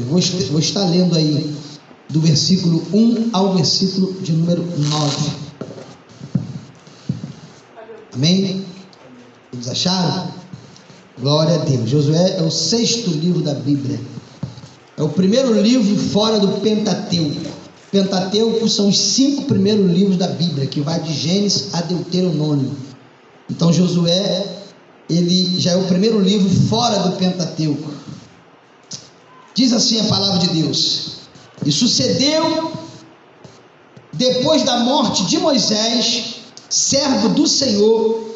Vou estar lendo aí do versículo 1 ao versículo de número 9. Amém? Todos acharam? Glória a Deus. Josué é o 6º livro da Bíblia. É o primeiro livro fora do Pentateuco. Pentateuco são os 5 primeiros livros da Bíblia, que vai de Gênesis a Deuteronômio. Então Josué, ele já é o primeiro livro fora do Pentateuco. Diz assim a palavra de Deus: e sucedeu, depois da morte de Moisés, servo do Senhor,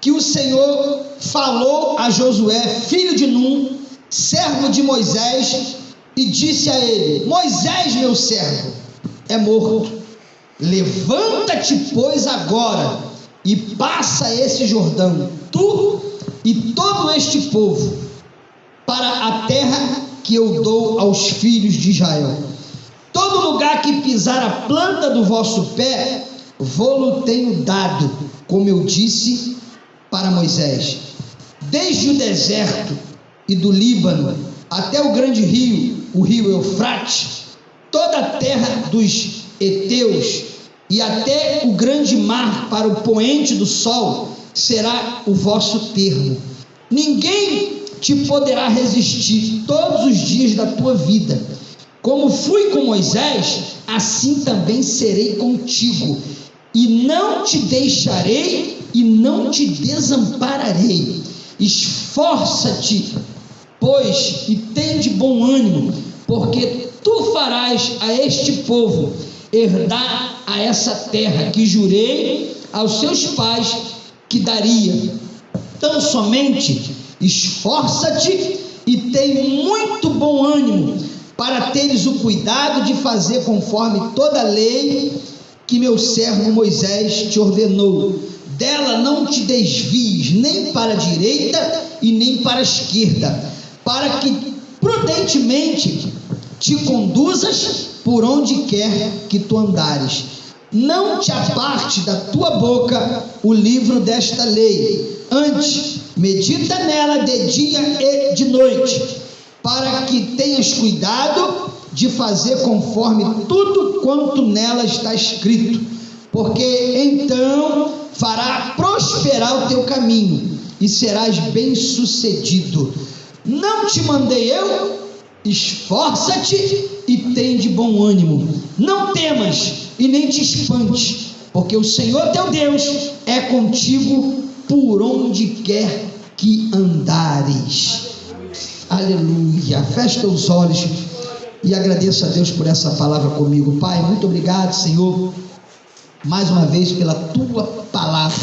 que o Senhor falou a Josué, filho de Num, servo de Moisés, e disse a ele: Moisés, meu servo, é morto. Levanta-te, pois, agora, e passa esse Jordão, tu e todo este povo, para a terra que eu dou aos filhos de Israel. Todo lugar que pisar a planta do vosso pé, vô-lo tenho dado, como eu disse para Moisés. Desde o deserto e do Líbano até o grande rio, o rio Eufrates, toda a terra dos heteus e até o grande mar para o poente do sol, será o vosso termo. Ninguém te poderá resistir todos os dias da tua vida. Como fui com Moisés, assim também serei contigo, e não te deixarei e não te desampararei. Esforça-te, pois, e tem de bom ânimo, porque tu farás a este povo herdar a essa terra que jurei aos seus pais que daria. Tão somente esforça-te e tem muito bom ânimo, para teres o cuidado de fazer conforme toda a lei que meu servo Moisés te ordenou. Dela não te desvies nem para a direita e nem para a esquerda, para que prudentemente te conduzas por onde quer que tu andares. Não te aparte da tua boca o livro desta lei, antes medita nela de dia e de noite, para que tenhas cuidado de fazer conforme tudo quanto nela está escrito, porque então fará prosperar o teu caminho e serás bem-sucedido. Não te mandei eu? Esforça-te e tem de bom ânimo. Não temas e nem te espantes, porque o Senhor teu Deus é contigo por onde quer que andares. Aleluia. Feche teus olhos e agradeça a Deus por essa palavra comigo. Pai, muito obrigado, Senhor, mais uma vez pela tua palavra,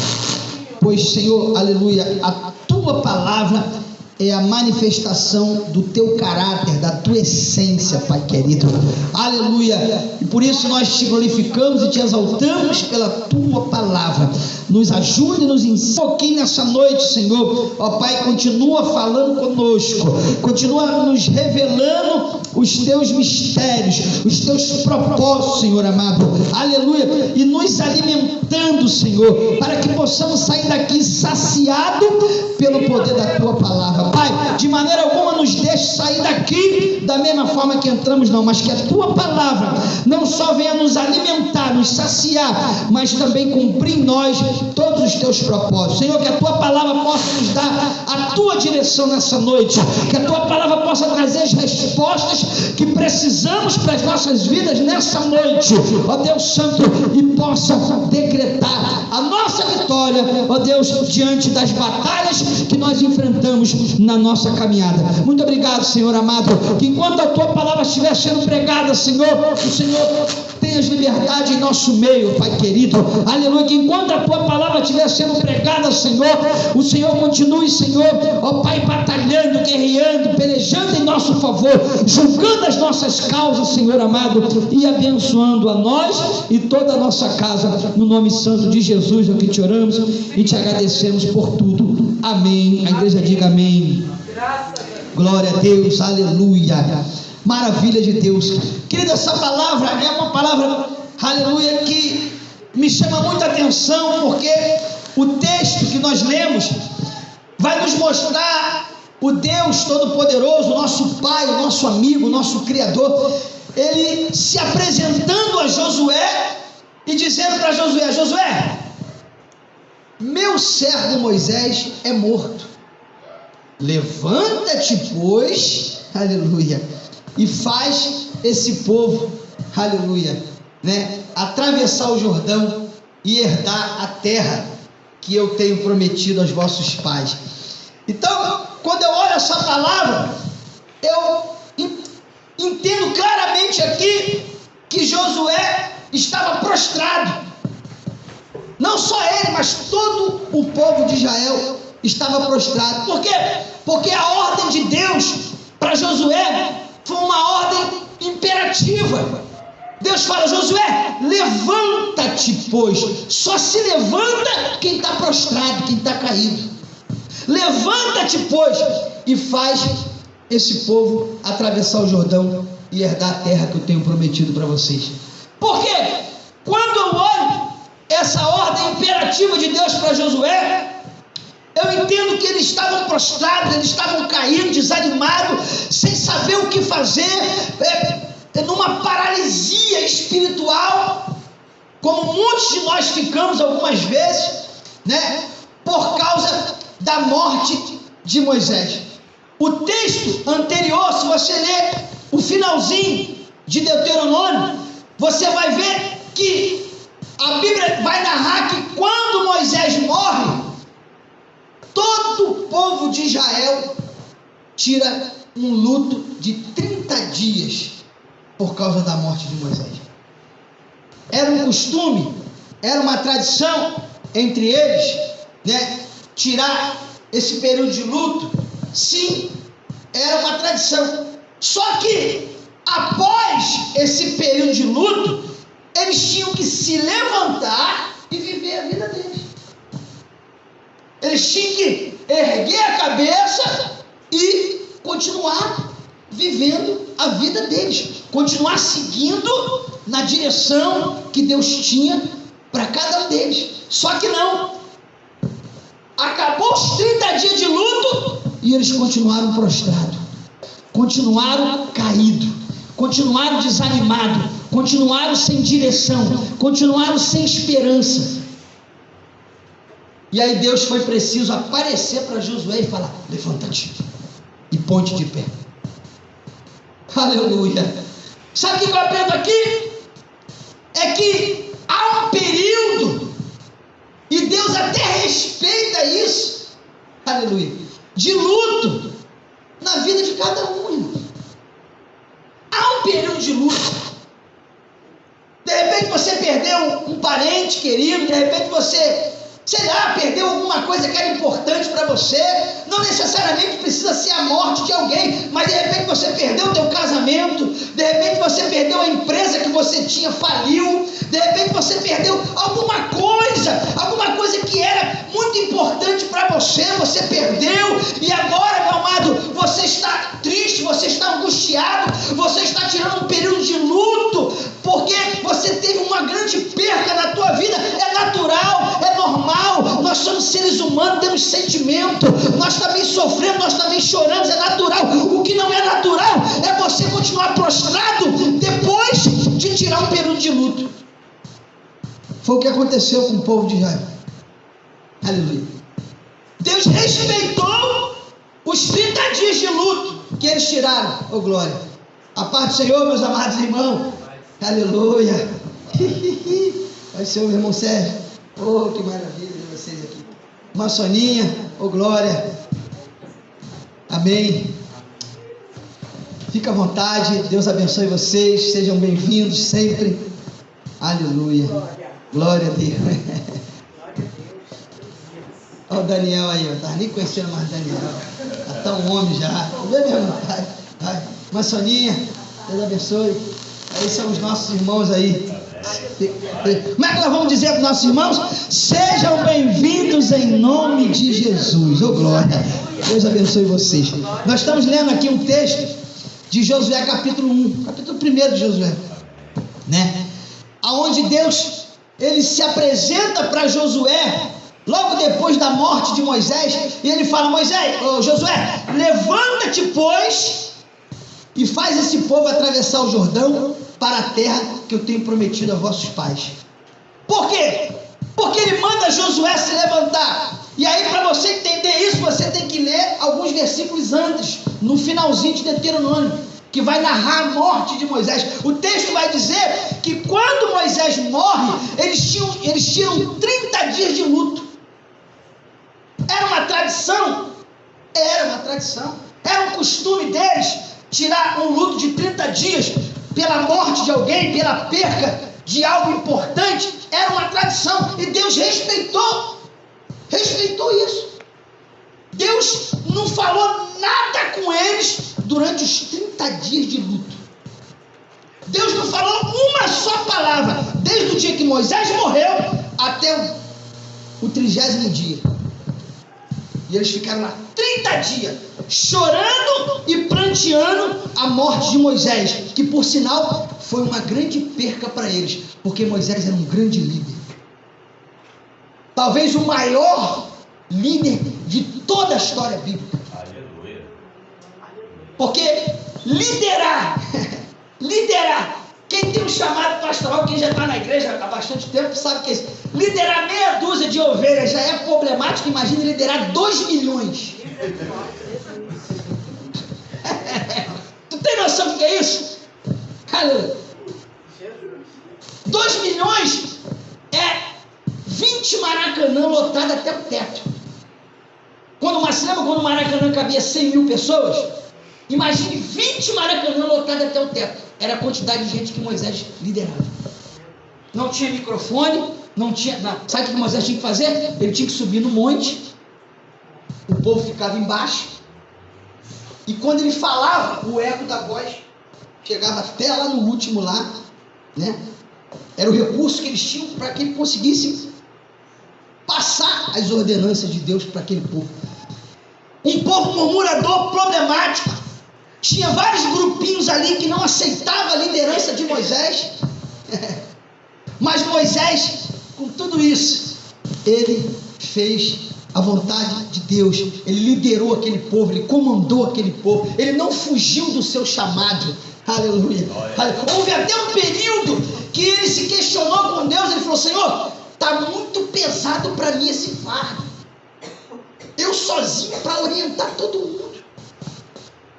pois, Senhor, aleluia, a tua palavra é a manifestação do teu caráter, da tua essência, Pai querido, aleluia, e por isso nós te glorificamos e te exaltamos pela tua palavra. Nos ajude, nos ensine um pouquinho nessa noite, Senhor, ó Pai, continua falando conosco, continua nos revelando os teus mistérios, os teus propósitos, Senhor amado, aleluia, e nos alimentando, Senhor, para que possamos sair daqui saciados pelo poder da tua palavra. Pai, de maneira alguma nos deixe sair daqui da mesma forma que entramos, não, mas que a tua palavra não só venha nos alimentar, nos saciar, mas também cumprir em nós todos os teus propósitos. Senhor, que a tua palavra possa nos dar a tua direção nessa noite, que a tua palavra possa trazer as respostas que precisamos para as nossas vidas nessa noite, ó Deus Santo, e possa decretar a nossa vitória, ó Deus, diante das batalhas que nós enfrentamos na nossa caminhada. Muito obrigado, Senhor amado, que enquanto a tua palavra estiver sendo pregada, Senhor, o Senhor tenhas liberdade em nosso meio, Pai querido, aleluia, que enquanto a tua palavra estiver sendo pregada, Senhor, o Senhor continue, Senhor, ó Pai, batalhando, guerreando, pelejando em nosso favor, julgando as nossas causas, Senhor amado, e abençoando a nós e toda a nossa casa, no nome santo de Jesus, é o que te oramos e te agradecemos por tudo. Amém. A igreja diga amém. Glória a Deus, aleluia. Maravilha de Deus. Querido, essa palavra é uma palavra, aleluia, que me chama muita atenção, porque o texto que nós lemos vai nos mostrar o Deus Todo-Poderoso, nosso Pai, o nosso amigo, o nosso Criador, ele se apresentando a Josué e dizendo para Josué: Josué, meu servo Moisés é morto, levanta-te, pois, aleluia, e faz esse povo, aleluia, atravessar o Jordão e herdar a terra que eu tenho prometido aos vossos pais. Então, quando eu olho essa palavra, eu entendo claramente aqui que Josué estava prostrado. Não só ele, mas todo o povo de Israel estava prostrado. Por quê? Porque a ordem de Deus para Josué foi uma ordem imperativa. Deus fala: Josué, levanta-te, pois. Só se levanta quem está prostrado, quem está caído. Levanta-te, pois, e faz esse povo atravessar o Jordão e herdar a terra que eu tenho prometido para vocês. Por quê? Quando eu olho essa ordem imperativa de Deus para Josué, eu entendo que eles estavam prostrados, eles estavam caídos, desanimados, sem saber o que fazer, numa paralisia espiritual, como muitos de nós ficamos algumas vezes, por causa da morte de Moisés. O texto anterior, se você ler o finalzinho de Deuteronômio, você vai ver que a Bíblia vai narrar que quando Moisés morre, todo o povo de Israel tira um luto de 30 dias por causa da morte de Moisés. Era um costume, era uma tradição entre eles, tirar esse período de luto. Sim, era uma tradição. Só que após esse período de luto, eles tinham que se levantar e viver a vida deles. Eles tinham que erguer a cabeça e continuar vivendo a vida deles, continuar seguindo na direção que Deus tinha para cada um deles. Só que não, acabou os 30 dias de luto e eles continuaram prostrados, continuaram caídos, continuaram desanimados, continuaram sem direção, continuaram sem esperança. E aí Deus foi preciso aparecer para Josué e falar: levanta-te e ponte de pé. Aleluia. Sabe o que eu aprendo aqui? É que há um período, e Deus até respeita isso, aleluia, de luto na vida de cada um, irmão. Há um período de luto. De repente você perdeu um parente querido, de repente você, perdeu alguma coisa que era importante para você. Não necessariamente precisa ser a morte de alguém, mas de repente você perdeu o teu casamento, de repente você perdeu a empresa que você tinha, faliu, de repente você perdeu alguma coisa que era muito importante para você, você perdeu, e agora, meu amado, você está triste, você está angustiado, você está tirando um período de luto, porque você teve uma grande perca na tua vida. É natural, é normal, nós somos seres humanos, temos sentimento, nós também sofremos, nós também choramos, é natural. O que não é natural é você continuar prostrado depois de tirar um período de luto. Foi o que aconteceu com o povo de Israel. Aleluia. Deus respeitou os 30 dias de luto que eles tiraram. Oh glória, a paz do Senhor, meus amados irmãos. Aleluia. Vai ser o irmão Sérgio. Oh, que maravilha de vocês aqui. Uma Soninha, oh glória. Amém. Fica à vontade, Deus abençoe vocês, sejam bem-vindos sempre. Aleluia. Glória a Deus. Olha o Daniel aí, eu estava nem conhecendo mais o Daniel. Está tão homem já. Vê mesmo, pai. Uma Soninha, Deus abençoe. Aí são os nossos irmãos aí. Como é que nós vamos dizer para os nossos irmãos? Sejam bem-vindos em nome de Jesus. Oh glória. Deus abençoe vocês. Nós estamos lendo aqui um texto de Josué capítulo 1, capítulo 1 de Josué, aonde Deus, ele se apresenta para Josué logo depois da morte de Moisés, e ele fala: Josué, levanta-te, pois, e faz esse povo atravessar o Jordão para a terra que eu tenho prometido a vossos pais. Por quê? Porque ele manda Josué se levantar. E aí, para você entender isso, você tem que ler alguns versículos antes, no finalzinho de Deuteronômio, que vai narrar a morte de Moisés. O texto vai dizer que quando Moisés morre, eles tiram 30 dias de luto. Era uma tradição, era um costume deles tirar um luto de 30 dias pela morte de alguém, pela perca de algo importante. Era uma tradição, e Deus respeitou isso. Deus não falou nada com eles durante os 30 dias de luto. Deus não falou uma só palavra, desde o dia que Moisés morreu até o 30º dia. E eles ficaram lá 30 dias, chorando e pranteando a morte de Moisés, que por sinal foi uma grande perca para eles, porque Moisés era um grande líder. Talvez o maior líder de toda a história bíblica. Aleluia. Porque liderar, quem tem um chamado pastoral, quem já está na igreja há bastante tempo, sabe que é isso. Liderar meia dúzia de ovelhas já é problemático, imagina liderar 2 milhões. Tu tem noção do que é isso? Aleluia. 2 milhões é 20 Maracanã lotado até o teto. Você lembra quando o Maracanã cabia 100 mil pessoas? Imagine 20 Maracanã lotado até o teto. Era a quantidade de gente que Moisés liderava. Não tinha microfone, não tinha nada. Sabe o que Moisés tinha que fazer? Ele tinha que subir no monte, o povo ficava embaixo, e quando ele falava, o eco da voz chegava até lá no último lá, né? Era o recurso que eles tinham para que ele conseguisse passar as ordenanças de Deus para aquele povo. Um povo murmurador, problemático. Tinha vários grupinhos ali que não aceitavam a liderança de Moisés. Mas Moisés, com tudo isso, ele fez a vontade de Deus. Ele liderou aquele povo, ele comandou aquele povo. Ele não fugiu do seu chamado. Aleluia. Houve até um período que ele se questionou com Deus. Ele falou: Senhor, está muito pesado para mim esse fardo. Eu sozinho para orientar todo mundo.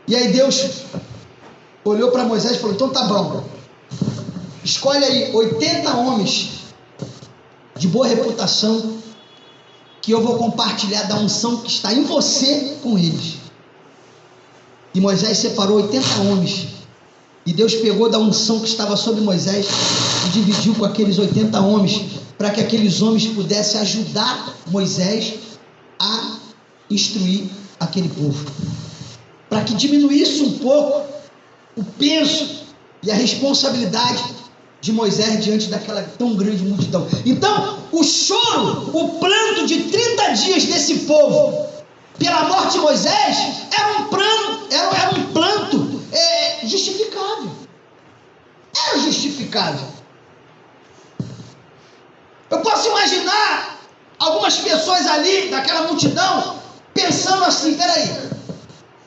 E aí Deus olhou para Moisés e falou: então tá bom, escolhe aí 80 homens de boa reputação, que eu vou compartilhar da unção que está em você com eles. E Moisés separou 80 homens, e Deus pegou da unção que estava sobre Moisés e dividiu com aqueles 80 homens, para que aqueles homens pudessem ajudar Moisés a instruir aquele povo, para que diminuísse um pouco o peso e a responsabilidade de Moisés diante daquela tão grande multidão. Então, o choro, o pranto de 30 dias desse povo pela morte de Moisés era um pranto justificável. Era justificável. Eu posso imaginar algumas pessoas ali, daquela multidão, pensando assim: peraí,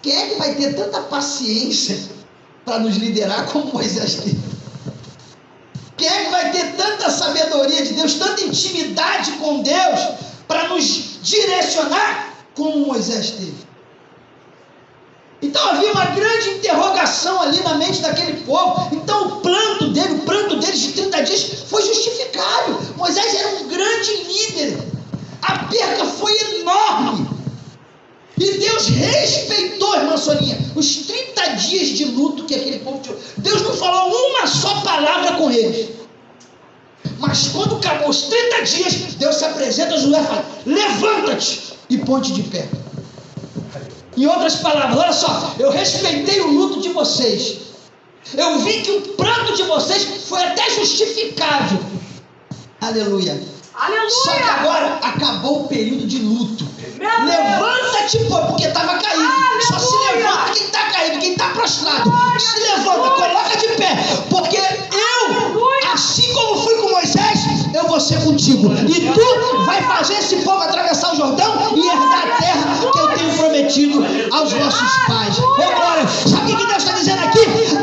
quem é que vai ter tanta paciência para nos liderar como Moisés teve? Quem é que vai ter tanta sabedoria de Deus, tanta intimidade com Deus, para nos direcionar como Moisés teve? Então havia uma grande interrogação ali na mente daquele povo. Então o pranto deles de 30 dias foi justificável. Moisés era um grande líder. A perca foi enorme. E Deus respeitou, irmã Soninha, os 30 dias de luto que aquele povo tinha. Deus não falou uma só palavra com eles. Mas quando acabou os 30 dias, Deus se apresenta a Josué e fala: levanta-te e ponte de pé. Em outras palavras, olha só, eu respeitei o luto de vocês. Eu vi que o pranto de vocês foi até justificável. Aleluia. Aleluia. Só que agora acabou o período de luto. Levanta-te, porque estava caído. Aleluia. Só se levanta quem está caído, quem está prostrado. Se levanta, coloca de pé. Porque eu, assim como fui com Moisés, eu vou ser contigo. E tu vai fazer fazer esse povo atravessar o Jordão e herdar a terra que eu tenho prometido aos vossos pais. Oh glória! Sabe o que Deus está dizendo aqui?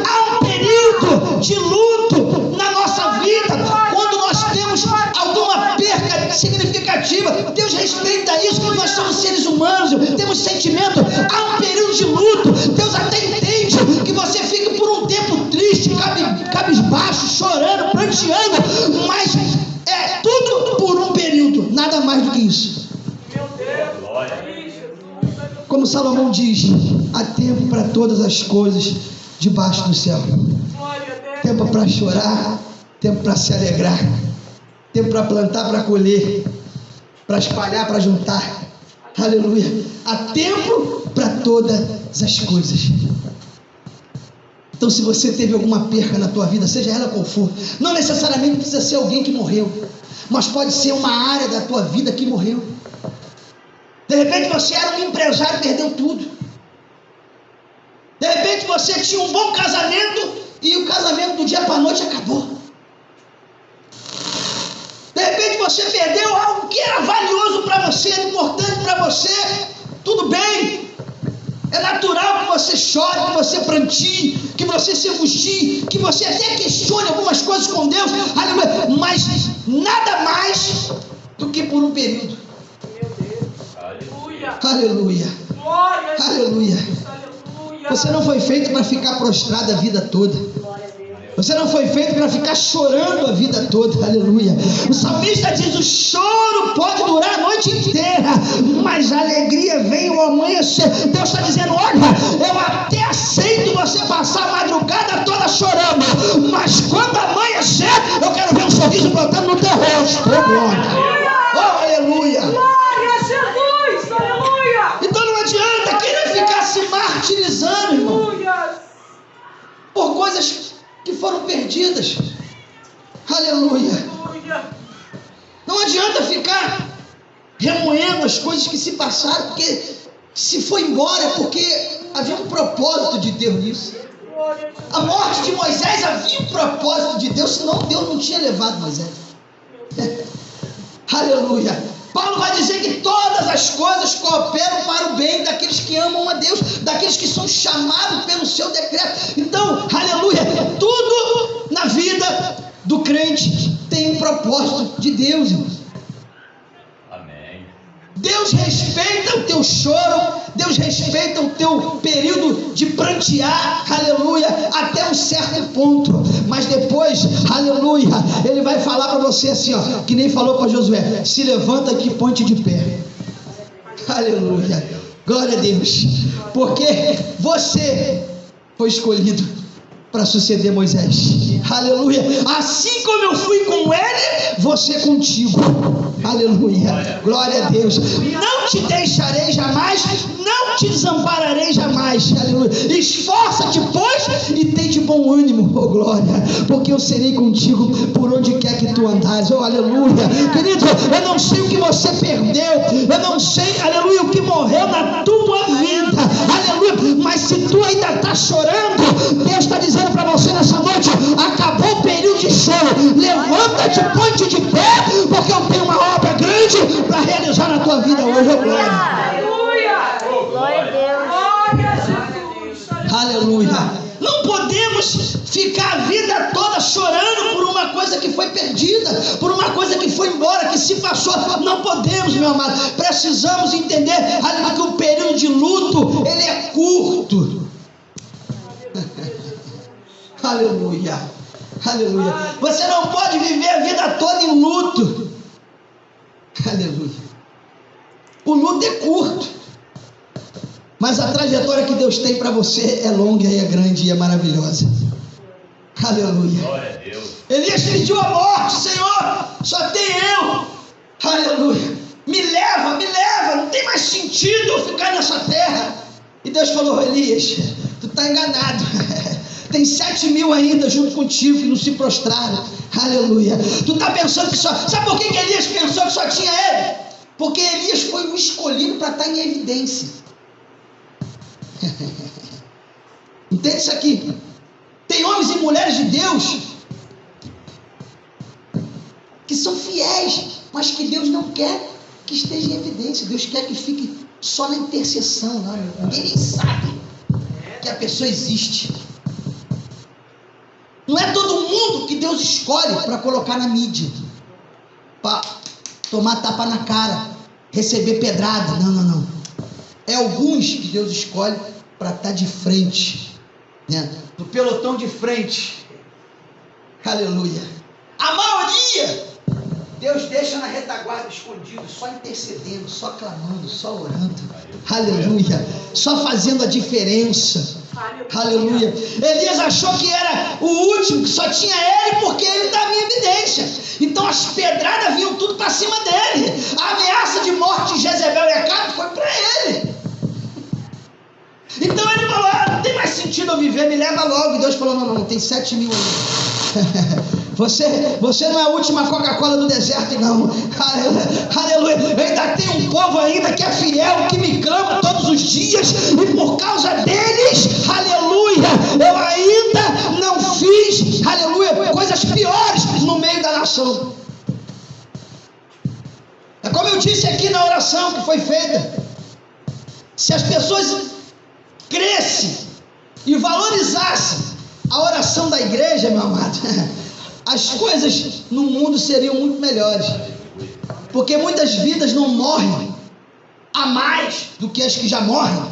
Há um período de luto na nossa vida, quando nós temos alguma perca significativa. Deus respeita isso, porque nós somos seres humanos, temos sentimento. Há um período de luto. Deus até entende que você fique por um tempo triste, cabisbaixo, chorando, pranteando, mas é tudo por um período, nada mais do que isso. Como Salomão diz, há tempo para todas as coisas debaixo do céu. Tempo para chorar, tempo para se alegrar, tempo para plantar, para colher, para espalhar, para juntar. Aleluia. Há tempo para todas as coisas. Então, se você teve alguma perca na tua vida, seja ela qual for, não necessariamente precisa ser alguém que morreu, mas pode ser uma área da tua vida que morreu. De repente você era um empresário e perdeu tudo. De repente você tinha um bom casamento e o casamento do dia para a noite acabou. De repente você perdeu algo que era valioso para você, era importante para você. Tudo bem. É natural que você chore, que você prantie, que você se angustie, que você até questione algumas coisas com Deus, mas nada mais do que por um período. Aleluia. Aleluia. Aleluia. Você não foi feito para ficar prostrado a vida toda. Você não foi feito para ficar chorando a vida toda. Aleluia. O salmista diz: o choro pode durar a noite inteira, mas a alegria vem ao amanhecer. Deus está dizendo: olha, eu até aceito você passar a madrugada toda chorando, mas quando amanhecer, eu quero ver um sorriso brotando no teu rosto. Oh glória. Oh aleluia. Glória a Jesus. Aleluia. Então não adianta querer ficar se martirizando, irmão, por coisas que foram perdidas. Aleluia. Não adianta ficar remoendo as coisas que se passaram, porque se foi embora é porque havia um propósito de Deus nisso. A morte de Moisés havia um propósito de Deus, senão Deus não tinha levado Moisés. Aleluia. Paulo vai dizer que todas as coisas cooperam para o bem daqueles que amam a Deus, daqueles que são chamados pelo seu decreto. Então, aleluia, tudo na vida do crente tem um propósito de Deus, irmãos. Amém. Deus respeita o teu choro, Deus respeita o teu período de prantear, aleluia, até um certo ponto, mas depois, aleluia, Ele vai falar para você assim, ó, que nem falou para Josué: se levanta aqui, ponte de pé. Aleluia, glória a Deus, porque você foi escolhido para suceder Moisés. Aleluia. Assim como eu fui com ele, você contigo. Aleluia. Glória a Deus. Não te deixarei jamais, não te desampararei jamais. Aleluia. Esforça-te, pois, e tem de bom ânimo, oh glória, porque eu serei contigo por onde quer que tu andares. Oh aleluia. Querido, eu não sei o que você perdeu, eu não sei, aleluia, o que morreu na tua vida, aleluia, mas se tu ainda está chorando, Deus está dizendo para você nessa noite: acabou o período de choro, levanta-te, põe-te de pé, porque eu tenho uma obra grande para realizar na tua vida hoje. Oh glória. Aleluia. Glória a Deus. Glória a Jesus. Aleluia. Não podemos ficar a vida toda chorando por uma coisa que foi perdida, por uma coisa que foi embora, que se passou. Não podemos, meu amado. Precisamos entender que o período de luto, ele é curto. Aleluia. Aleluia. Você não pode viver a vida toda em luto. Aleluia. O luto é curto, mas a trajetória que Deus tem para você é longa e é grande e é maravilhosa. Aleluia. Glória a Deus. Elias pediu a morte: Senhor, só tem eu. Aleluia. Me leva, não tem mais sentido eu ficar nessa terra. E Deus falou: Elias, tu está enganado. Tem 7.000 ainda junto contigo que não se prostraram. Aleluia. Tu está pensando que só... Sabe por que Elias pensou que só tinha ele? Porque Elias foi o escolhido para estar em evidência. Entende isso aqui? Tem homens e mulheres de Deus que são fiéis, mas que Deus não quer que esteja em evidência. Deus quer que fique só na intercessão, lá. Ninguém nem sabe que a pessoa existe. Não é todo mundo que Deus escolhe para colocar na mídia, para tomar tapa na cara, receber pedrada. Não. É alguns que Deus escolhe para estar de frente, né? No pelotão de frente. Aleluia. A maioria Deus deixa na retaguarda escondido, só intercedendo, só clamando, só orando. Aleluia. Só fazendo a diferença. Aleluia. Elias achou que era o último, que só tinha ele, porque ele estava em evidência. Então as pedradas vinham tudo para cima dele. A ameaça de morte de Jezebel e Acabe foi para ele. Então ele falou: não tem mais sentido eu viver, me leva logo. E Deus falou: não, tem 7.000 aí. Você não é a última Coca-Cola do deserto, não. Aleluia. Eu ainda tenho um povo ainda que é fiel, que me clama todos os dias, e por causa deles, aleluia, eu ainda não fiz, aleluia, coisas piores no meio da nação. É como eu disse aqui na oração que foi feita: se as pessoas crescem e valorizassem a oração da igreja, meu amado, as coisas no mundo seriam muito melhores, porque muitas vidas não morrem a mais do que as que já morrem,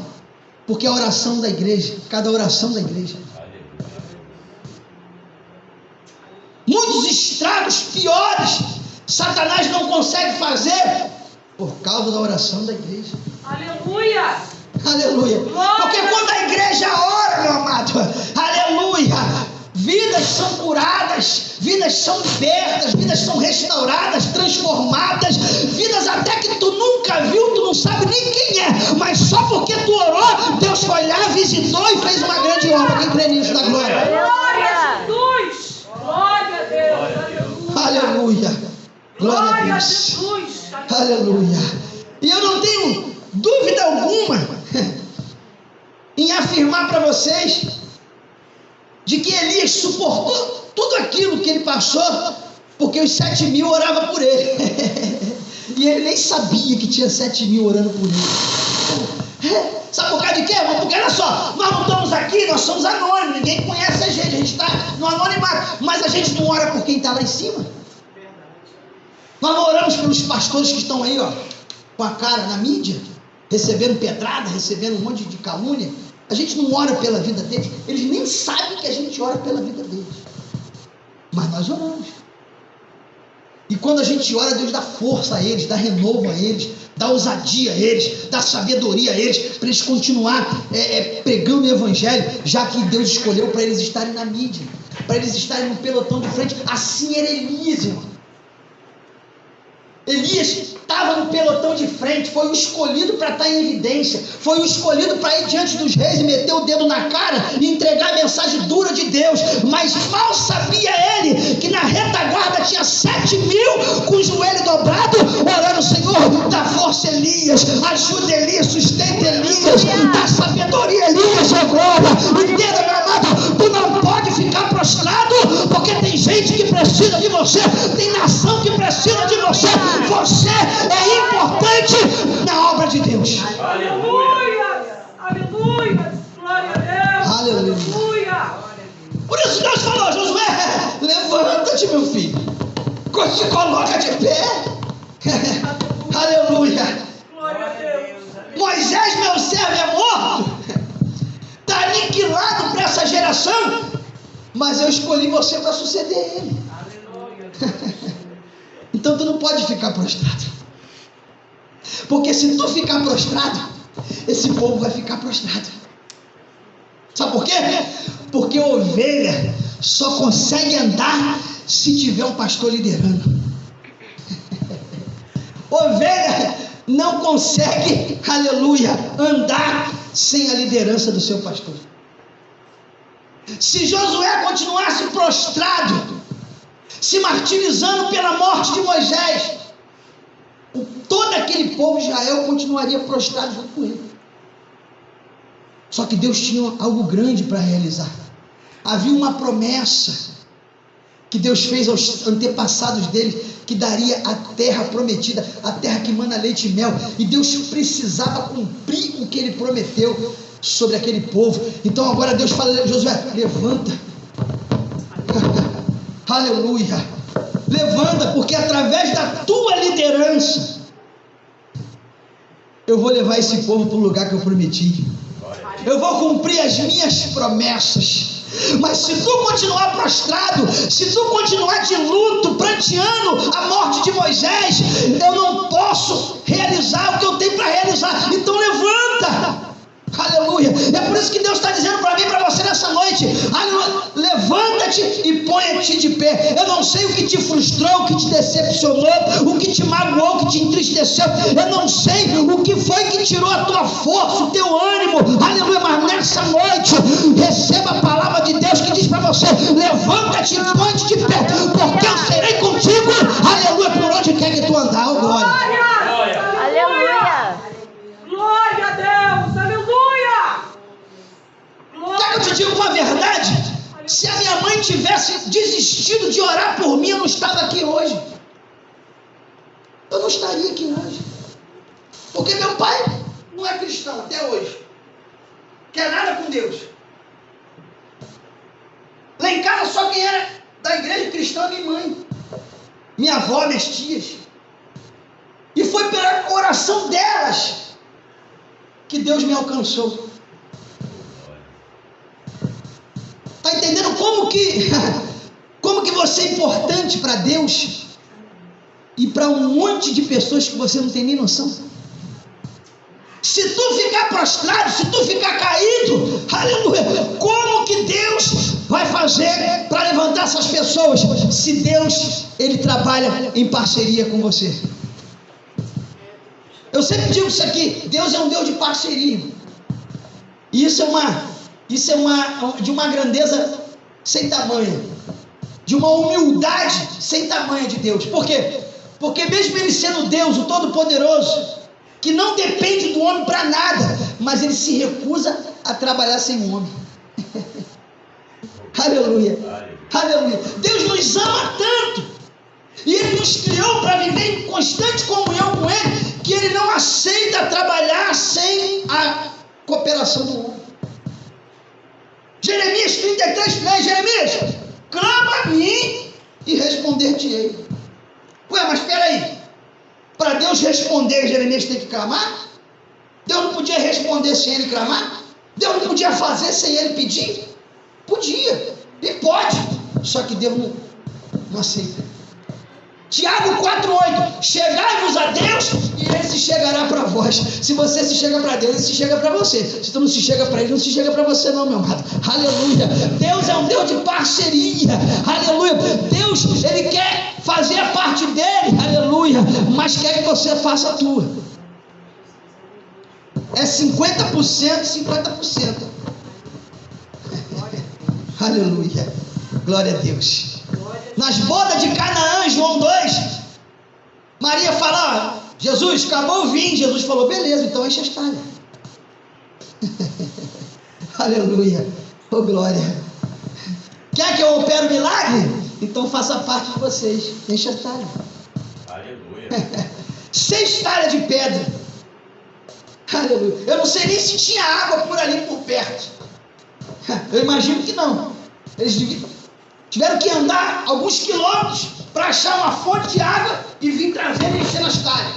porque a oração da igreja, cada oração da igreja, muitos estragos piores Satanás não consegue fazer por causa da oração da igreja. Aleluia! Aleluia! Porque quando a igreja ora, meu amado, aleluia, vidas são curadas, vidas são libertas, vidas são restauradas, transformadas, vidas até que tu nunca viu, tu não sabe nem quem é, mas só porque tu orou, Deus foi lá, visitou e fez uma grande obra. Quem crê nisso, da glória? Glória a Jesus! Glória a Deus! Aleluia! Glória a Deus! Aleluia! E eu não tenho dúvida alguma em afirmar para vocês de que Elias suportou tudo aquilo que ele passou, porque os 7.000 oravam por ele. E ele nem sabia que tinha 7.000 orando por ele. Sabe por causa de quê? Porque olha só, nós não estamos aqui, nós somos anônimos, ninguém conhece a gente está no anonimato, mas a gente não ora por quem está lá em cima. Nós não oramos pelos pastores que estão aí, ó, com a cara na mídia, recebendo pedrada, recebendo um monte de calúnia. A gente não ora pela vida deles, eles nem sabem que a gente ora pela vida deles, mas nós oramos. E quando a gente ora, Deus dá força a eles, dá renovo a eles, dá ousadia a eles, dá sabedoria a eles, para eles continuar pregando o evangelho, já que Deus escolheu para eles estarem na mídia, para eles estarem no pelotão de frente. Assim era Elias, irmão. Elias estava no pelotão de frente, foi o escolhido para estar em evidência, foi o escolhido para ir diante dos reis e meter o dedo na cara e entregar a mensagem dura de Deus, mas mal sabia ele que na retaguarda tinha 7.000 com o joelho dobrado, orando: Senhor, dá força Elias, ajuda Elias, sustenta Elias, dá sabedoria Elias agora. Entenda, meu amado, tu não pode ficar prostrado, porque tem gente que precisa de você, tem nação que precisa de você. Você é importante na obra de Deus. Aleluia! Aleluia! Glória a Deus! Aleluia! Por isso Deus falou: Josué, levanta-te, meu filho, se coloca de pé. Aleluia! Glória a Deus! Moisés, meu servo, é morto, está aniquilado para essa geração, mas eu escolhi você para suceder ele. Aleluia! Então tu não pode ficar prostrado, porque se tu ficar prostrado, esse povo vai ficar prostrado. Sabe por quê? Porque ovelha só consegue andar se tiver um pastor liderando. Ovelha não consegue, aleluia, andar sem a liderança do seu pastor. Se Josué continuasse prostrado, se martirizando pela morte de Moisés, todo aquele povo de Israel continuaria prostrado junto com ele. Só que Deus tinha algo grande para realizar. Havia uma promessa que Deus fez aos antepassados dele, que daria a terra prometida, a terra que mana leite e mel, e Deus precisava cumprir o que ele prometeu sobre aquele povo. Então agora Deus fala: Josué, levanta. Aleluia, levanta, porque através da tua liderança eu vou levar esse povo para o lugar que eu prometi. Eu vou cumprir as minhas promessas. Mas se tu continuar prostrado, se tu continuar de luto, pranteando a morte de Moisés, eu não posso realizar o que eu tenho para realizar. Então levanta. Aleluia. É por isso que Deus está dizendo para mim e para você nessa noite: levanta-te e põe-te de pé. Eu não sei o que te frustrou, o que te decepcionou, o que te magoou, o que te entristeceu. Eu não sei o que foi que tirou a tua força, o teu ânimo. Aleluia. Mas nessa noite, receba a palavra de Deus que diz para você: levanta-te e põe-te de pé, porque eu serei contigo. Aleluia. Por onde quer que tu andar, oh glória. Aleluia. Glória a Deus. Aleluia. Quer que eu te diga uma verdade? Se a minha mãe tivesse desistido de orar por mim, eu não estava aqui hoje. Eu não estaria aqui hoje. Porque meu pai não é cristão até hoje. Quer nada com Deus. Lá em casa só quem era da igreja cristã é minha mãe, minha avó, minhas tias. E foi pela oração delas que Deus me alcançou. Está entendendo como que você é importante para Deus e para um monte de pessoas que você não tem nem noção? Se tu ficar prostrado, se tu ficar caído, aleluia, como que Deus vai fazer para levantar essas pessoas? Se Deus, ele trabalha em parceria com você. Eu sempre digo isso aqui: Deus é um Deus de parceria. E isso é de uma grandeza sem tamanho, de uma humildade sem tamanho de Deus. Por quê? Porque mesmo ele sendo Deus, o Todo-Poderoso, que não depende do homem para nada, mas ele se recusa a trabalhar sem o homem. Aleluia, aleluia. Deus nos ama tanto, e ele nos criou para viver em constante comunhão com ele, que ele não aceita trabalhar sem a cooperação do homem. Jeremias 33:10, Jeremias, clama a mim e responder-te-ei. Ué, mas espera aí, para Deus responder, Jeremias tem que clamar? Deus não podia responder sem ele clamar? Deus não podia fazer sem ele pedir? Podia, e pode, só que Deus não aceita. Tiago 4:8, chegai-vos a Deus e ele se chegará para vós. Se você se chega para Deus, ele se chega para você. Se tu não se chega para ele, não se chega para você não, meu amado. Aleluia. Deus é um Deus de parceria. Aleluia. Deus, ele quer fazer a parte dele, aleluia, mas quer que você faça a tua. É 50%, 50%. Aleluia. Glória a Deus. Nas bodas de Canaã, João 2, Maria fala: Jesus, acabou o vinho. Jesus falou: beleza, então enche as talhas. Aleluia, oh glória. Quer que eu opere o milagre? Então faça parte de vocês, enche as talhas. Aleluia. 6 talhas de pedra. Aleluia. Eu não sei nem se tinha água por ali por perto. Eu imagino que não. Eles tiveram que andar alguns quilômetros para achar uma fonte de água e vir trazendo e enchendo as talhas.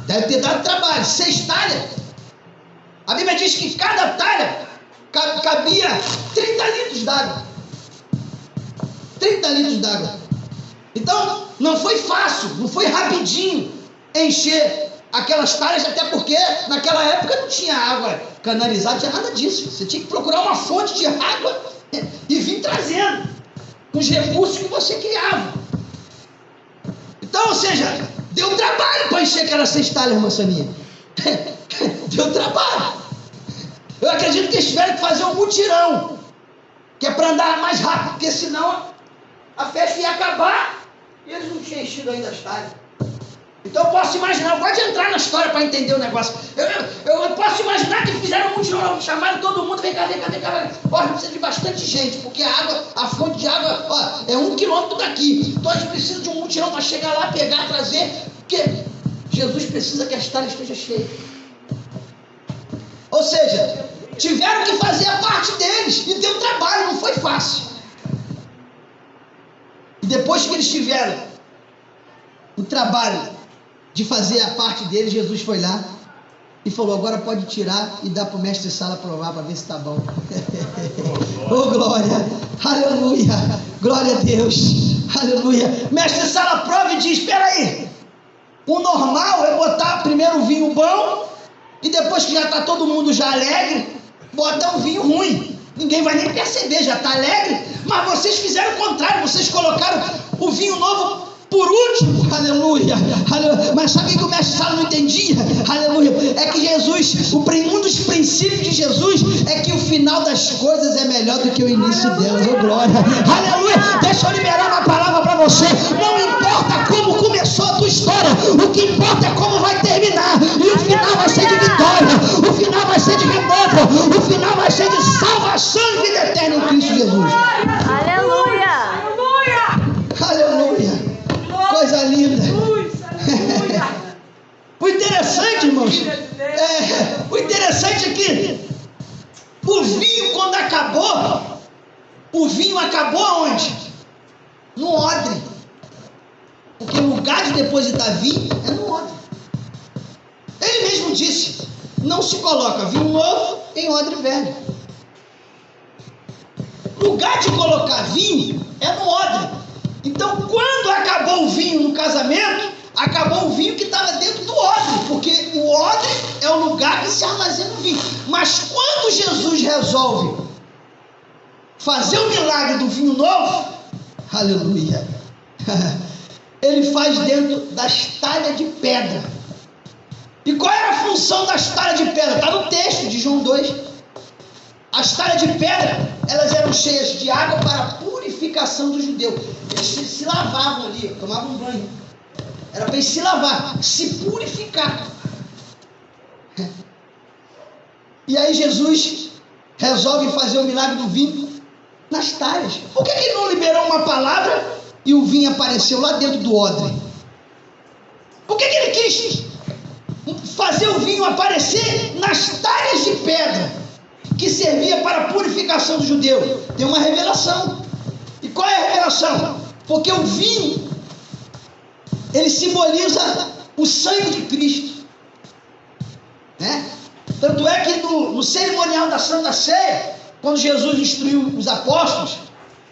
Deve ter dado trabalho. 6 talhas. A Bíblia diz que cada talha cabia 30 litros d'água. 30 litros d'água. Então, não foi fácil, não foi rapidinho encher aquelas talhas, até porque naquela época não tinha água canalizada, não tinha nada disso. Você tinha que procurar uma fonte de água e vir trazendo com os recursos que você criava. Então, ou seja, deu trabalho para encher aquelas 6 talhas, irmã Saninha. Deu trabalho. Eu acredito que eles tiveram que fazer um mutirão, que é para andar mais rápido, porque senão a festa ia acabar e eles não tinham enchido ainda as talhas. Então eu posso imaginar, pode entrar na história para entender o negócio. Eu posso imaginar que fizeram um mutirão, chamaram todo mundo, vem cá. Olha, precisa de bastante gente, porque a fonte de água, ó, é 1 quilômetro daqui. Então a gente precisa de um mutirão para chegar lá, pegar, trazer, porque Jesus precisa que a história esteja cheia. Ou seja, tiveram que fazer a parte deles, e deu trabalho, não foi fácil. E depois que eles tiveram o trabalho de fazer a parte deles, Jesus foi lá e falou: agora pode tirar e dar para o mestre de sala provar para ver se está bom. Oh glória, aleluia, glória a Deus, aleluia. Mestre de sala prova e diz: espera aí, o normal é botar primeiro o vinho bom e depois que já está todo mundo já alegre, bota um vinho ruim. Ninguém vai nem perceber, já está alegre. Mas vocês fizeram o contrário, vocês colocaram o vinho novo por último, aleluia, aleluia. Mas sabe o que o mestre Sala não entendia? Aleluia. É que Jesus, um dos princípios de Jesus é que o final das coisas é melhor do que o início delas. Oh glória, aleluia. Deixa eu liberar uma palavra para você. Não importa como começou a tua história, o que importa é como vai terminar. E o final vai ser de vitória, o final vai ser de renovo, o final vai ser de salvação e vida eterna em Cristo Jesus. Aleluia. Aleluia. Coisa linda. O interessante, irmãos, o interessante é que o vinho, quando acabou, o vinho acabou aonde? No odre. Porque o lugar de depositar vinho é no odre. Ele mesmo disse: não se coloca vinho novo em odre velho. O lugar de colocar vinho é no odre. Então, quando acabou o vinho no casamento, acabou o vinho que estava dentro do odre, porque o odre é o lugar que se armazena o vinho. Mas quando Jesus resolve fazer o milagre do vinho novo, aleluia, ele faz dentro das talhas de pedra. E qual era a função das talhas de pedra? Está no texto de João 2. As talhas de pedra, elas eram cheias de água para a purificação do judeu. Eles se lavavam ali, tomavam um banho. Era para eles se lavar, se purificar. E aí Jesus resolve fazer o milagre do vinho nas talhas. Por que ele não liberou uma palavra e o vinho apareceu lá dentro do odre? Por que ele quis fazer o vinho aparecer nas talhas de pedra que servia para a purificação do judeu? Tem uma revelação. E qual é a revelação? Porque o vinho, ele simboliza o sangue de Cristo, né? Tanto é que no cerimonial da Santa Ceia, quando Jesus instruiu os apóstolos,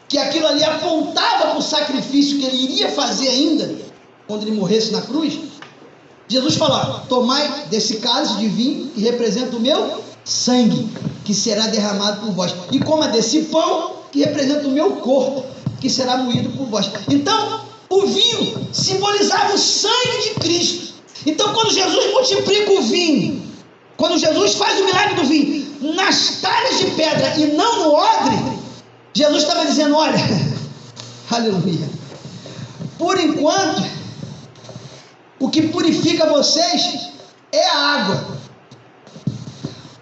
que aquilo ali apontava para o sacrifício que ele iria fazer ainda, quando ele morresse na cruz, Jesus falou: tomai desse cálice de vinho que representa o meu sangue, que será derramado por vós, e coma desse pão que representa o meu corpo, que será moído por vós. Então o vinho simbolizava o sangue de Cristo. Então quando Jesus multiplica o vinho, quando Jesus faz o milagre do vinho nas talhas de pedra e não no odre, Jesus estava dizendo: olha, aleluia, por enquanto o que purifica vocês é a água,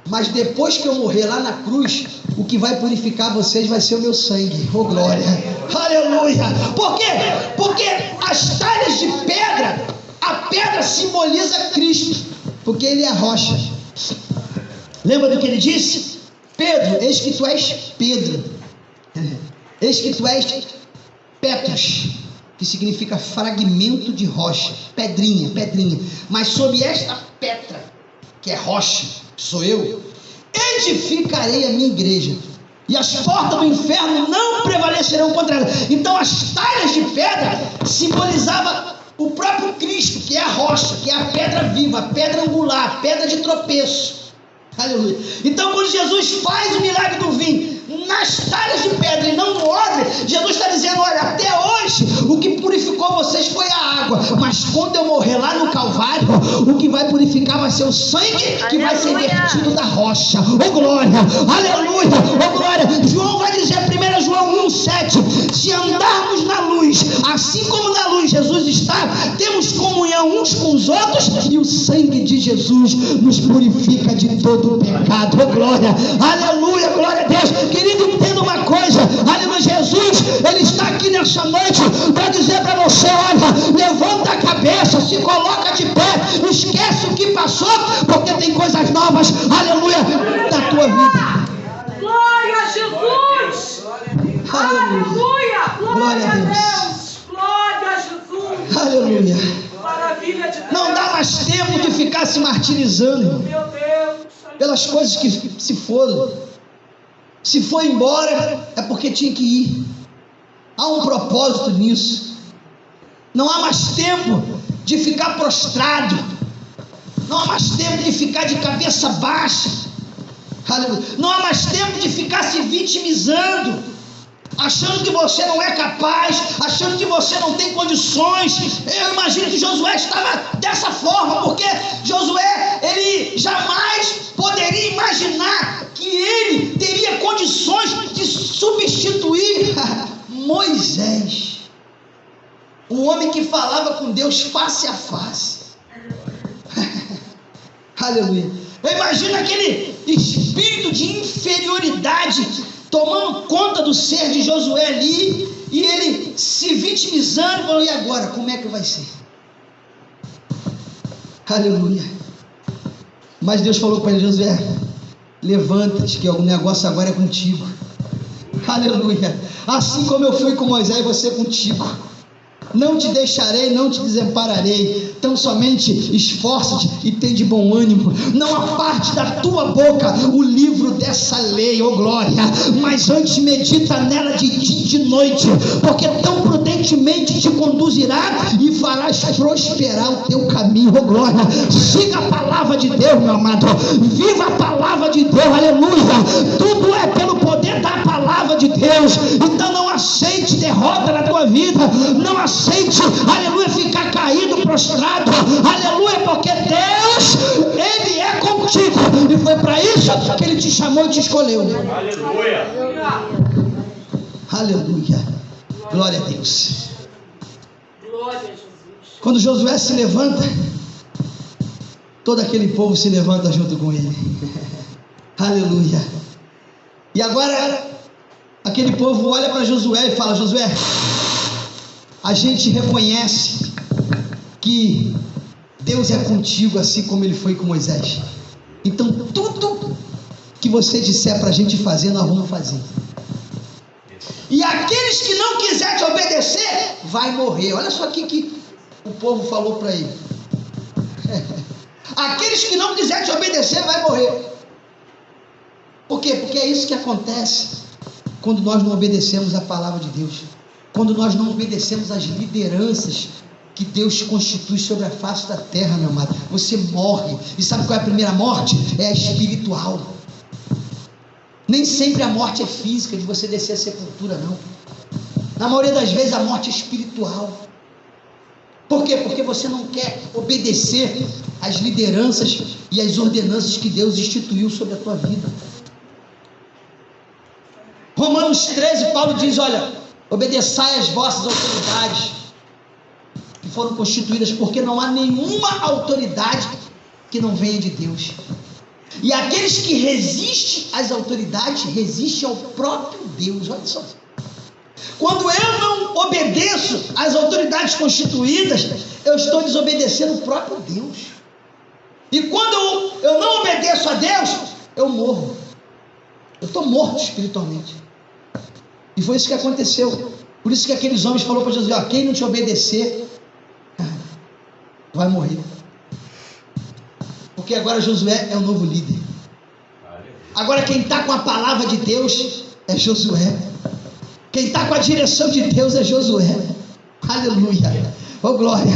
mas depois que eu morrer lá na cruz, o que vai purificar vocês vai ser o meu sangue. Oh glória, aleluia. Por quê? Porque as talhas de pedra, a pedra simboliza Cristo, porque ele é a rocha. Lembra do que ele disse? Pedro, eis que tu és Pedro, eis que tu és Petros, que significa fragmento de rocha, pedrinha, mas sob esta pedra, que é rocha, sou eu, edificarei a minha igreja, e as portas do inferno não prevalecerão contra ela. Então as talhas de pedra simbolizavam o próprio Cristo, que é a rocha, que é a pedra viva, a pedra angular, a pedra de tropeço. Aleluia. Então quando Jesus faz o milagre do vinho nas talhas de pedra e não no odre, Jesus está dizendo: olha, até hoje o que purificou vocês foi a água, mas quando eu morrer lá no Calvário, o que vai purificar vai ser o sangue que vai ser vertido da rocha. Oh glória, aleluia, oh glória. João vai dizer, 1 João 1,7: se andarmos na luz, assim como na luz Jesus está, temos comunhão uns com Jesus nos purifica de todo o pecado. Oh, glória, aleluia, glória a Deus. Querido, entenda uma coisa, aleluia, Jesus, Ele está aqui nessa noite para dizer para você: olha, levanta a cabeça, se coloca de pé, esquece o que passou, porque tem coisas novas, aleluia, na tua vida. Glória a Jesus! Aleluia! Glória a Deus! Glória a Jesus! Aleluia! Maravilha de Deus! Não dá mais tempo de ficar se martirizando, Meu Deus! pelas coisas que se foram. Se foi embora, é porque tinha que ir. Há um propósito nisso. Não há mais tempo de ficar prostrado. Não há mais tempo de ficar de cabeça baixa. Aleluia. Não há mais tempo de ficar se vitimizando, achando que você não é capaz, achando que você não tem condições. Eu imagino que Josué estava dessa forma, porque Josué, ele jamais poderia imaginar que ele teria condições de substituir Moisés, um homem que falava com Deus face a face. Aleluia. Eu imagino aquele espírito de inferioridade tomando conta do ser de Josué ali, e ele se vitimizando, falando: e agora, como é que vai ser? Aleluia. Mas Deus falou para ele: Josué, levanta-te, que o negócio agora é contigo. Aleluia. Assim como eu fui com Moisés, você contigo. Não te deixarei, não te desampararei. Então somente esforça-te e tem de bom ânimo. Não aparte da tua boca o livro dessa lei, ó glória, mas antes medita nela de dia e de noite, porque tão prudentemente te conduzirá e farás prosperar o teu caminho, ó glória. Siga a palavra de Deus, meu amado. Viva a palavra de Deus, aleluia. Tudo é pelo poder da palavra de Deus. Então não aceite derrota na tua vida. Não aceite, aleluia, ficar caído, prostrado, aleluia, porque Deus, Ele é contigo, e foi para isso que Ele te chamou e te escolheu. Aleluia! Aleluia, glória a Deus. Glória a Jesus. Quando Josué se levanta, todo aquele povo se levanta junto com ele. Aleluia. E agora aquele povo olha para Josué e fala: Josué, a gente reconhece que Deus é contigo, assim como Ele foi com Moisés. Então tudo que você disser para a gente fazer, nós vamos fazer. E aqueles que não quiserem te obedecer, vai morrer. Olha só aqui que o povo falou para ele. Aqueles que não quiserem te obedecer, vai morrer. Por quê? Porque é isso que acontece quando nós não obedecemos a palavra de Deus. Quando nós não obedecemos às lideranças que Deus constitui sobre a face da terra, meu amado, você morre. E sabe qual é a primeira morte? É a espiritual. Nem sempre a morte é física, de você descer a sepultura, não. Na maioria das vezes a morte é espiritual. Por quê? Porque você não quer obedecer às lideranças e às ordenanças que Deus instituiu sobre a tua vida. Romanos 13, Paulo diz: olha, obedeçai às vossas autoridades que foram constituídas, porque não há nenhuma autoridade que não venha de Deus. E aqueles que resistem às autoridades, resistem ao próprio Deus. Olha só. Quando eu não obedeço às autoridades constituídas, eu estou desobedecendo o próprio Deus. E quando eu não obedeço a Deus, eu morro. Eu estou morto espiritualmente. E foi isso que aconteceu. Por isso que aqueles homens falaram para Jesus: ó, quem não te obedecer vai morrer. Porque agora Josué é o novo líder. Agora quem está com a palavra de Deus é Josué. Quem está com a direção de Deus é Josué. Aleluia. Oh glória.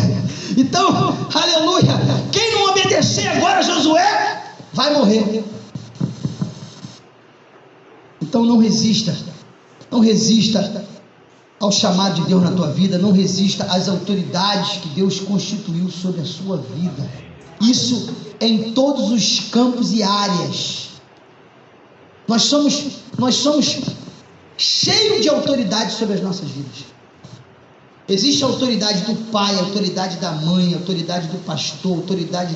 Então, aleluia. Quem não obedecer agora a Josué vai morrer. Então não resista. Não resista ao chamado de Deus na tua vida. Não resista às autoridades que Deus constituiu sobre a sua vida. Isso é em todos os campos e áreas. Nós somos cheios de autoridade sobre as nossas vidas. Existe a autoridade do pai, a autoridade da mãe, a autoridade do pastor, a autoridade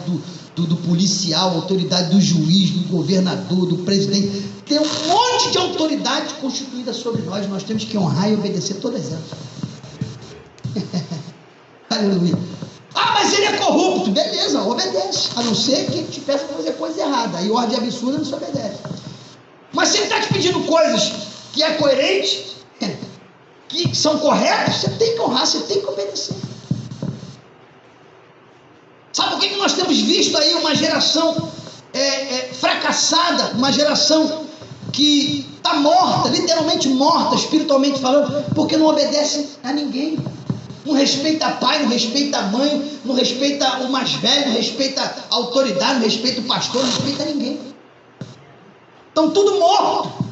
do policial, a autoridade do juiz, do governador, do presidente. Tem um monte de autoridade constituída sobre nós. Nós temos que honrar e obedecer todas elas. Aleluia. Ah, mas ele é corrupto. Beleza, obedece. A não ser que ele te peça para fazer coisa errada. Aí ordem absurda não se obedece. Mas se ele está te pedindo coisas que é coerente, que são corretas, você tem que honrar, você tem que obedecer. Sabe por que nós temos visto aí uma geração fracassada, uma geração que está morta, literalmente morta, espiritualmente falando, porque não obedece a ninguém. Não respeita pai, não respeita mãe, não respeita o mais velho, não respeita a autoridade, não respeita o pastor, não respeita ninguém. Estão tudo morto.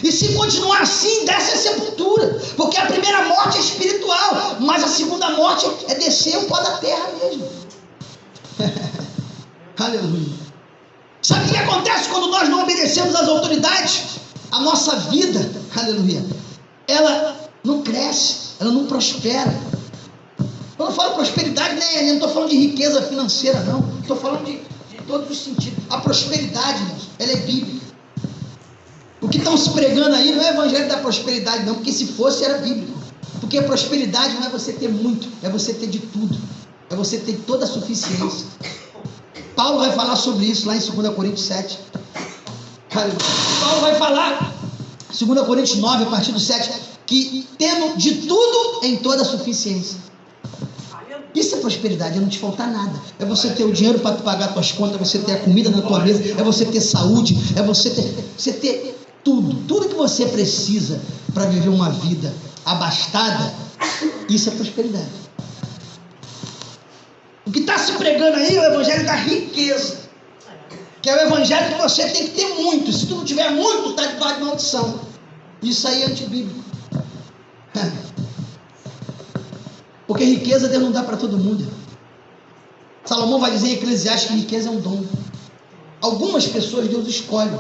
E se continuar assim, desce a sepultura, porque a primeira morte é espiritual, mas a segunda morte é descer o pó da terra mesmo. Aleluia. Sabe o que acontece quando nós não obedecemos às autoridades? A nossa vida, aleluia, ela não cresce, ela não prospera. Quando eu falo prosperidade, né, não estou falando de riqueza financeira, não. Estou falando de todos os sentidos. A prosperidade, irmãos, ela é bíblica. O que estão se pregando aí não é evangelho da prosperidade, não, porque se fosse era bíblico. Porque a prosperidade não é você ter muito, é você ter de tudo, é você ter toda a suficiência. Paulo vai falar sobre isso lá em 2 Coríntios 7. Paulo vai falar, 2 Coríntios 9, a partir do 7, que tendo de tudo em toda a suficiência. Isso é prosperidade, é não te faltar nada. É você ter o dinheiro para pagar suas contas, é você ter a comida na tua mesa, é você ter saúde, é você ter tudo que você precisa para viver uma vida abastada. Isso é prosperidade. O que está se pregando aí é o evangelho da riqueza, que é o evangelho que você tem que ter muito. Se tu não tiver muito, está debaixo de maldição. Isso aí é antibíblico. Porque riqueza Deus não dá para todo mundo. Salomão vai dizer em Eclesiastes que riqueza é um dom. Algumas pessoas Deus escolhe.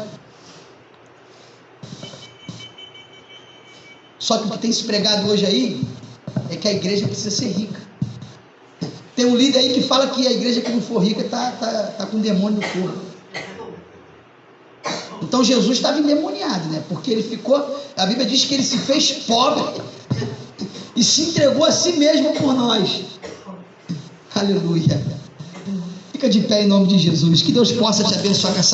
Só que o que tem se pregado hoje aí é que a igreja precisa ser rica. Tem um líder aí que fala que a igreja que não for rica está com demônio no corpo. Então Jesus estava endemoniado, né? Porque ele ficou, a Bíblia diz que ele se fez pobre e se entregou a si mesmo por nós. Aleluia. Fica de pé em nome de Jesus. Que Deus possa te abençoar com essa